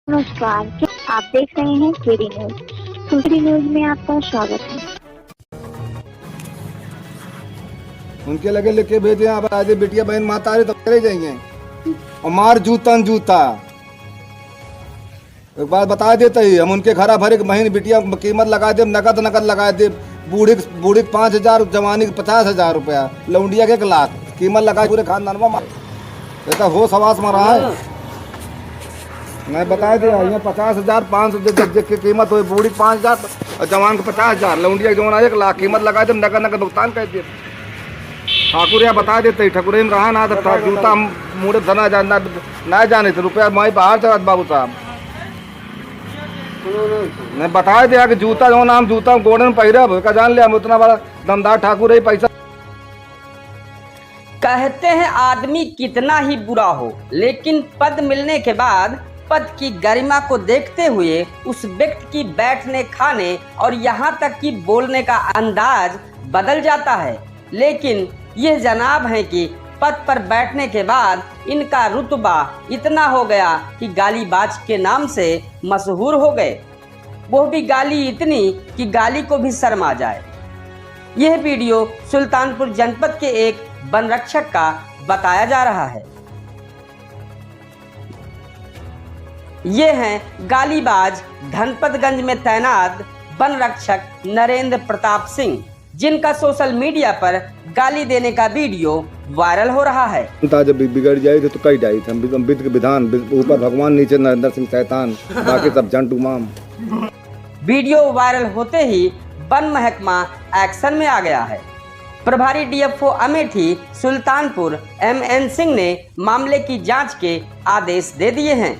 नमस्कार, आप देख रहे हैं केडी न्यूज। केडी न्यूज में आपका स्वागत है। उनके लगे लिख के भेजे आप आज बेटिया बहन माता रहे तो करे जाएंगे और मार जूता जूता एक बात बता देते ही हम उनके खरा भरे महीने बिटिया कीमत लगा दे नकद लगा दे बूढ़ी 5,000 जवानी 50,000 रुपया लौंडिया के 1 लाख कीमत लगा पूरे खानदान में ऐसा हो सवास में रहा है। मैं बता दिया यहाँ 50,000 500 की कीमत हुई बूढ़ी 5,000 और जवान को 50,000 लौंडिया जो 1 लाख कीमत लगा दे नकद भुगतान कर दिए। ठाकुर यहाँ बता देते ठकुरे में रहा ना था जूता मुड़े धना जानना ना जाने थे रुपया माई बाहर चला बाबू साहब मैं बता दिया कि जूता जो नाम जूता गोड़े में पहिरा का जान लिया हम उतना बड़ा दमदार ठाकुर ही पैसा। कहते हैं आदमी कितना ही बुरा हो लेकिन पद मिलने के बाद पद की गरिमा को देखते हुए उस व्यक्ति की बैठने खाने और यहाँ तक कि बोलने का अंदाज बदल जाता है। लेकिन यह जनाब है कि पद पर बैठने के बाद इनका रुतबा इतना हो गया कि गालीबाज के नाम से मशहूर हो गए। वो भी गाली इतनी कि गाली को भी शर्म आ जाए। यह वीडियो सुल्तानपुर जनपद के एक वन रक्षक का बताया जा रहा है। ये हैं गालीबाज धनपतगंज में तैनात वन रक्षक नरेंद्र प्रताप सिंह, जिनका सोशल मीडिया पर गाली देने का वीडियो वायरल हो रहा है। जब बिगड़ जाए तो कई जाए हम विध के विधान ऊपर भगवान नीचे नरेंद्र सिंह शैतान बाकी सब जंटू माम। वीडियो वायरल होते ही वन महकमा एक्शन में आ गया है। प्रभारी डीएफओ अमेठी सुल्तानपुर MN सिंह ने मामले की जांच के आदेश दे दिए हैं।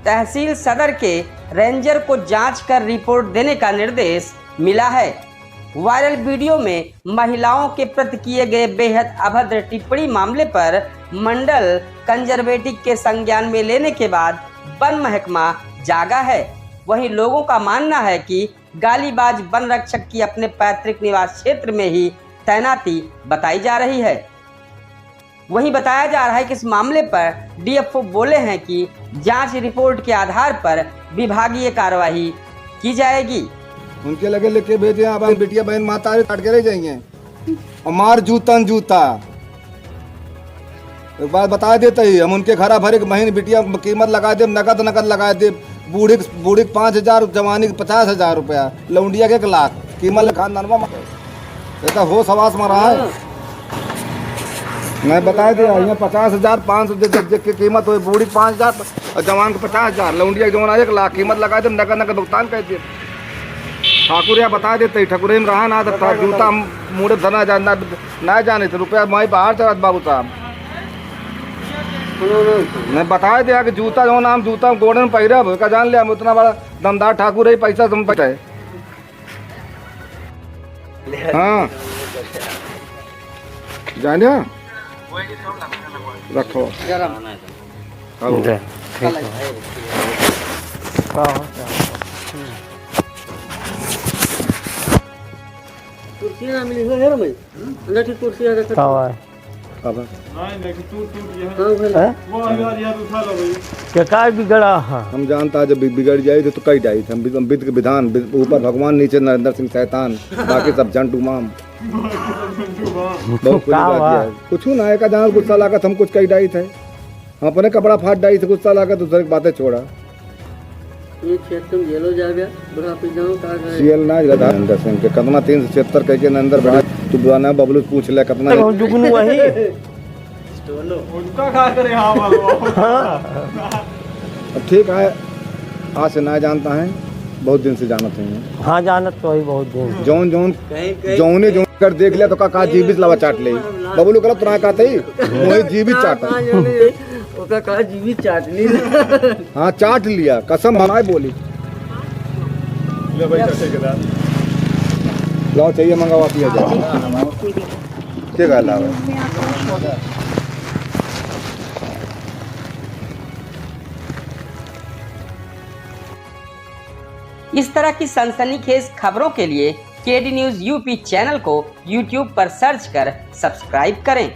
तहसील सदर के रेंजर को जांच कर रिपोर्ट देने का निर्देश मिला है। वायरल वीडियो में महिलाओं के प्रति किए गए बेहद अभद्र टिप्पणी मामले पर मंडल कंजर्वेटिव के संज्ञान में लेने के बाद वन महकमा जागा है। वहीं लोगों का मानना है कि गालीबाज वन रक्षक की अपने पैतृक निवास क्षेत्र में ही तैनाती बताई जा रही है। वहीं बताया जा रहा है कि इस मामले पर डीएफओ बोले हैं कि जांच रिपोर्ट के आधार पर विभागीय कार्रवाई की जाएगी। उनके लगे लिख के भेजे आप बेटिया बहन माता रहे काट के रह जाएंगे और मार जूता जूता एक बात बता देते ही हम उनके खरा भरे महीने बिटिया कीमत लगा दे नकद लगा दे बूढ़ी 5,000 जवानी 50,000 रुपया लौंडिया के 1 लाख कीमत खानदान में ऐसा हो सवास में रहा है। मैं बता दिया यहाँ 50,000 500 की कीमत हुई बूढ़ी 5,000 और जवान को 50,000 लौंडिया जो 1 लाख कीमत लगा दे नकद भुगतान कर दिए। ठाकुर यहाँ बता देते ठकुरे में रहा ना था जूता मुड़े धना जानना ना जाने थे रुपया माई बाहर चला बाबू साहब मैं बता दिया कि जूता जो नाम जूता गोड़े में पहिरा का जान लिया हम उतना बड़ा दमदार ठाकुर ही पैसा तुम पता है। हाँ जानिया रखो कुर्सी ना मिली है रे मैं अंदर की कुर्सी है का अब क्या बिगड़ा है हम जानता जब बिगड़ जाए तो कई जाए हम विध के विधान ऊपर भगवान नीचे नरेंद्र सिंह शैतान बाकी सब जंटू माम बहुत कुछ ना है का जहाँ गुस्सा लागत हम कुछ कई डाई थे हम अपने कपड़ा फाट डाई थे गुस्सा लागत दूसरे की बातें छोड़ा ये क्षेत्र में जेलो जा गया बड़ा पिजाओ का है सीएल ना नरेंद्र सिंह के कितना 376 कह के अंदर बढ़ा तू बुआना बबलू पूछ ले कितना जुगनू वही उनका खा करे अब ठीक है आज से ना जानता है बहुत दिन से जानत है। हाँ जानत तो ही बहुत दिन जौन जौने कर देख लिया तो का जीवित लवा चाट ले बबलू कल तुरा का थी मोहे जीवित चाटा ओका का जीवित चाट ली हाँ चाट लिया कसम बनाए बोली ले भाई चाटे के दाल लाओ चाहिए मंगावा पिया जाए ठीक है लाओ इस तरह की सनसनीखेज खबरों के लिए केडी न्यूज यूपी चैनल को यूट्यूब पर सर्च कर सब्सक्राइब करें।